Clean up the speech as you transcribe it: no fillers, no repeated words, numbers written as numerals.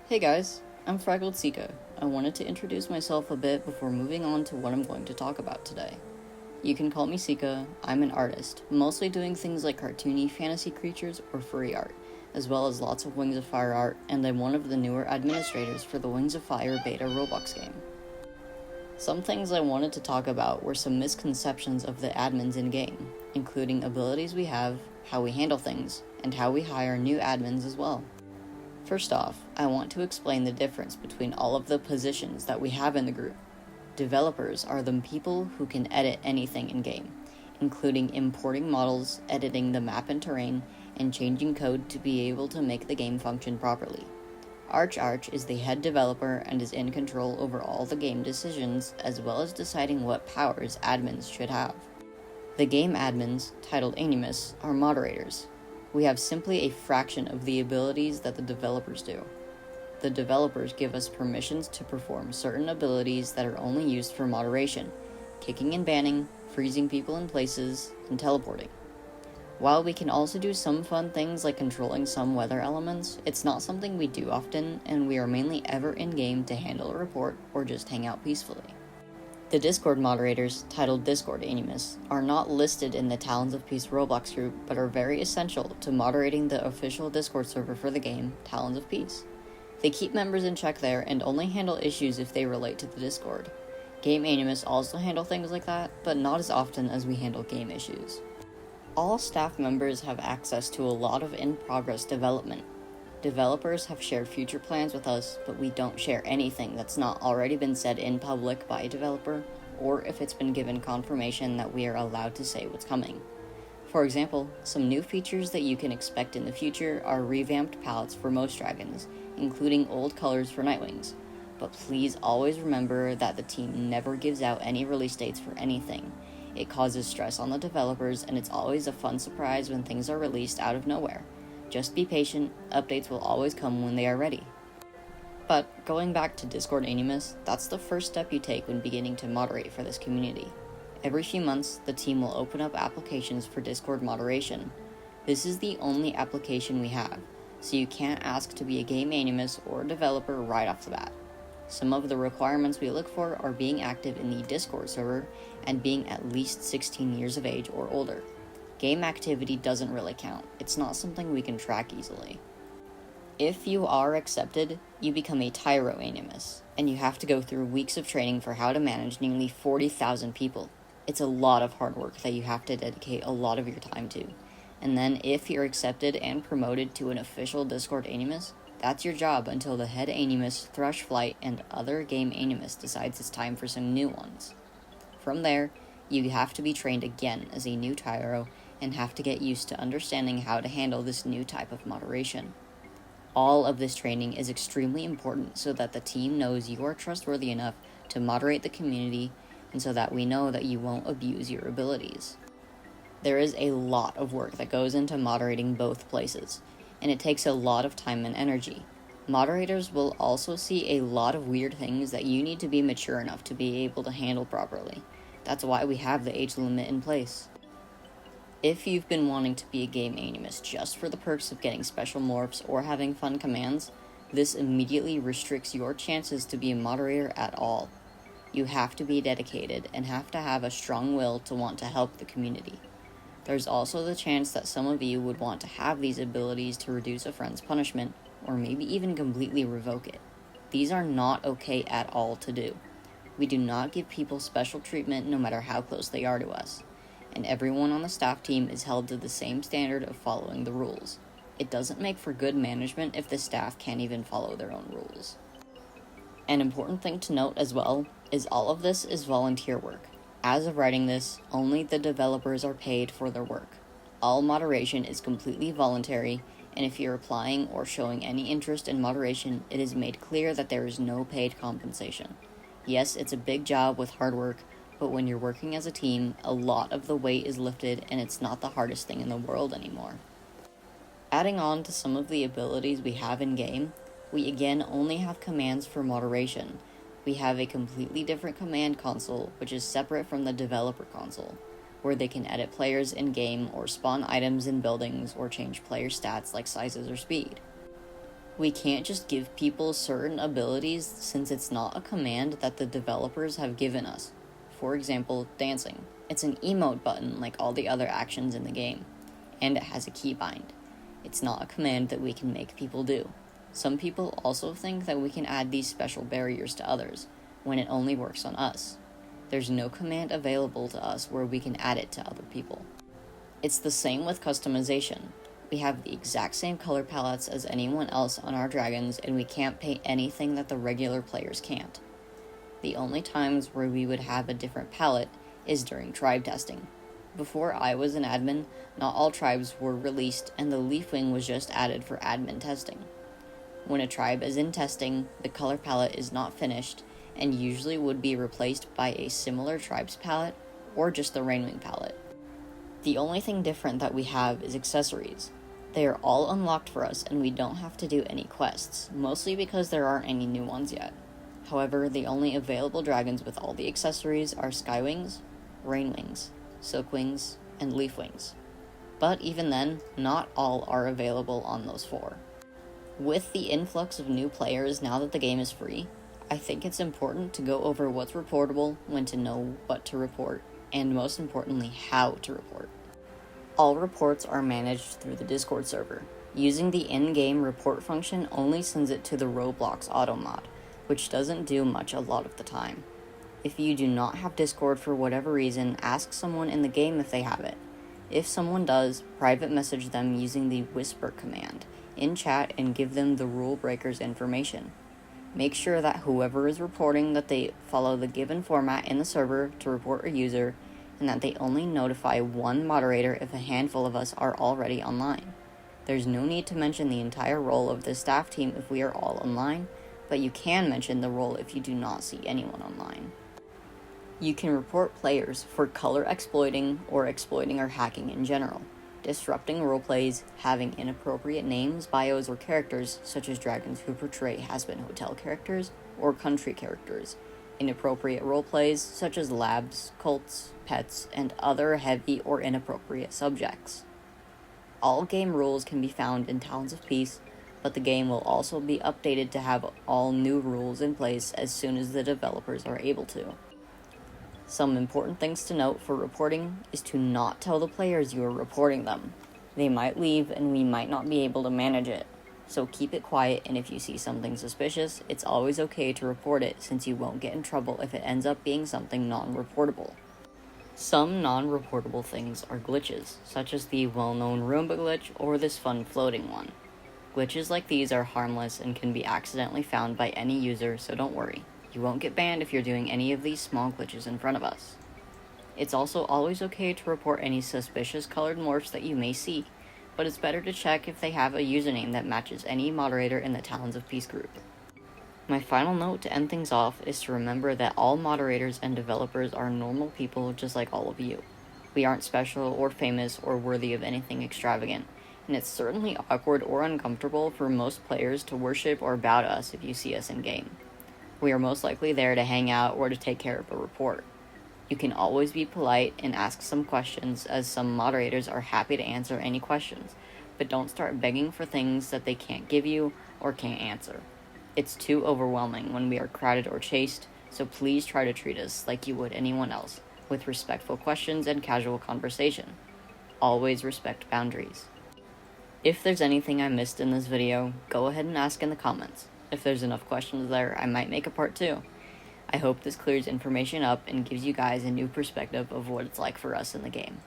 Hey guys, I'm Fraggled Sika. I wanted to introduce myself a bit before moving on to what I'm going to talk about today. You can call me Sika. I'm an artist, mostly doing things like cartoony fantasy creatures or furry art, as well as lots of Wings of Fire art, and I'm one of the newer administrators for the Wings of Fire beta Roblox game. Some things I wanted to talk about were some misconceptions of the admins in-game, including abilities we have, how we handle things, and how we hire new admins as well. First off, I want to explain the difference between all of the positions that we have in the group. Developers are the people who can edit anything in-game, including importing models, editing the map and terrain, and changing code to be able to make the game function properly. Arch is the head developer and is in control over all the game decisions, as well as deciding what powers admins should have. The game admins, titled Animus, are moderators. We have simply a fraction of the abilities that the developers do. The developers give us permissions to perform certain abilities that are only used for moderation, kicking and banning, freezing people in places, and teleporting. While we can also do some fun things like controlling some weather elements, it's not something we do often, and we are mainly ever in-game to handle a report or just hang out peacefully. The Discord moderators, titled Discord Animus, are not listed in the Talons of Peace Roblox group, but are very essential to moderating the official Discord server for the game, Talons of Peace. They keep members in check there and only handle issues if they relate to the Discord. Game Animus also handle things like that, but not as often as we handle game issues. All staff members have access to a lot of in-progress development. Developers have shared future plans with us, but we don't share anything that's not already been said in public by a developer, or if it's been given confirmation that we are allowed to say what's coming. For example, some new features that you can expect in the future are revamped palettes for most dragons, including old colors for Nightwings. But please always remember that the team never gives out any release dates for anything. It causes stress on the developers, and it's always a fun surprise when things are released out of nowhere. Just be patient, updates will always come when they are ready. But going back to Discord Animus, that's the first step you take when beginning to moderate for this community. Every few months, the team will open up applications for Discord moderation. This is the only application we have, so you can't ask to be a game animus or developer right off the bat. Some of the requirements we look for are being active in the Discord server and being at least 16 years of age or older. Game activity doesn't really count. It's not something we can track easily. If you are accepted, you become a Tyro Animus, and you have to go through weeks of training for how to manage nearly 40,000 people. It's a lot of hard work that you have to dedicate a lot of your time to. And then if you're accepted and promoted to an official Discord Animus, that's your job until the head Animus, Thrushflight, and other game Animus decides it's time for some new ones. From there, you have to be trained again as a new Tyro and have to get used to understanding how to handle this new type of moderation. All of this training is extremely important so that the team knows you are trustworthy enough to moderate the community and so that we know that you won't abuse your abilities. There is a lot of work that goes into moderating both places, and it takes a lot of time and energy. Moderators will also see a lot of weird things that you need to be mature enough to be able to handle properly. That's why we have the age limit in place. If you've been wanting to be a game animus just for the perks of getting special morphs or having fun commands, this immediately restricts your chances to be a moderator at all. You have to be dedicated and have to have a strong will to want to help the community. There's also the chance that some of you would want to have these abilities to reduce a friend's punishment, or maybe even completely revoke it. These are not okay at all to do. We do not give people special treatment no matter how close they are to us, and everyone on the staff team is held to the same standard of following the rules. It doesn't make for good management if the staff can't even follow their own rules. An important thing to note as well is all of this is volunteer work. As of writing this, only the developers are paid for their work. All moderation is completely voluntary, and if you're applying or showing any interest in moderation, it is made clear that there is no paid compensation. Yes, it's a big job with hard work, but when you're working as a team, a lot of the weight is lifted and it's not the hardest thing in the world anymore. Adding on to some of the abilities we have in-game, we again only have commands for moderation. We have a completely different command console, which is separate from the developer console, where they can edit players in-game or spawn items in buildings or change player stats like sizes or speed. We can't just give people certain abilities since it's not a command that the developers have given us. For example, dancing. It's an emote button like all the other actions in the game, and it has a keybind. It's not a command that we can make people do. Some people also think that we can add these special barriers to others, when it only works on us. There's no command available to us where we can add it to other people. It's the same with customization. We have the exact same color palettes as anyone else on our dragons, and we can't paint anything that the regular players can't. The only times where we would have a different palette is during tribe testing. Before I was an admin, not all tribes were released, and the Leafwing was just added for admin testing. When a tribe is in testing, the color palette is not finished, and usually would be replaced by a similar tribe's palette, or just the Rainwing palette. The only thing different that we have is accessories. They are all unlocked for us, and we don't have to do any quests, mostly because there aren't any new ones yet. However, the only available dragons with all the accessories are Skywings, Rainwings, Silkwings, and Leafwings. But even then, not all are available on those 4. With the influx of new players now that the game is free, I think it's important to go over what's reportable, when to know what to report, and most importantly, how to report. All reports are managed through the Discord server. Using the in-game report function only sends it to the Roblox auto mod, which doesn't do much a lot of the time. If you do not have Discord for whatever reason, ask someone in the game if they have it. If someone does, private message them using the whisper command in chat and give them the rule breakers information. Make sure that whoever is reporting that they follow the given format in the server to report a user, and that they only notify one moderator if a handful of us are already online. There's no need to mention the entire role of the staff team if we are all online, but you can mention the role if you do not see anyone online. You can report players for color exploiting or exploiting or hacking in general, disrupting roleplays, having inappropriate names, bios, or characters such as dragons who portray has-been hotel characters or country characters, inappropriate roleplays such as labs, cults, pets, and other heavy or inappropriate subjects. All game rules can be found in Talons of Peace, but the game will also be updated to have all new rules in place as soon as the developers are able to. Some important things to note for reporting is to not tell the players you are reporting them. They might leave and we might not be able to manage it, so keep it quiet, and if you see something suspicious, it's always okay to report it since you won't get in trouble if it ends up being something non-reportable. Some non-reportable things are glitches, such as the well-known Roomba glitch or this fun floating one. Glitches like these are harmless and can be accidentally found by any user, so don't worry. You won't get banned if you're doing any of these small glitches in front of us. It's also always okay to report any suspicious colored morphs that you may see, but it's better to check if they have a username that matches any moderator in the Talons of Peace group. My final note to end things off is to remember that all moderators and developers are normal people just like all of you. We aren't special or famous or worthy of anything extravagant, and it's certainly awkward or uncomfortable for most players to worship or bow to us if you see us in-game. We are most likely there to hang out or to take care of a report. You can always be polite and ask some questions, as some moderators are happy to answer any questions, but don't start begging for things that they can't give you or can't answer. It's too overwhelming when we are crowded or chased, so please try to treat us like you would anyone else, with respectful questions and casual conversation. Always respect boundaries. If there's anything I missed in this video, go ahead and ask in the comments. If there's enough questions there, I might make a part 2. I hope this clears information up and gives you guys a new perspective of what it's like for us in the game.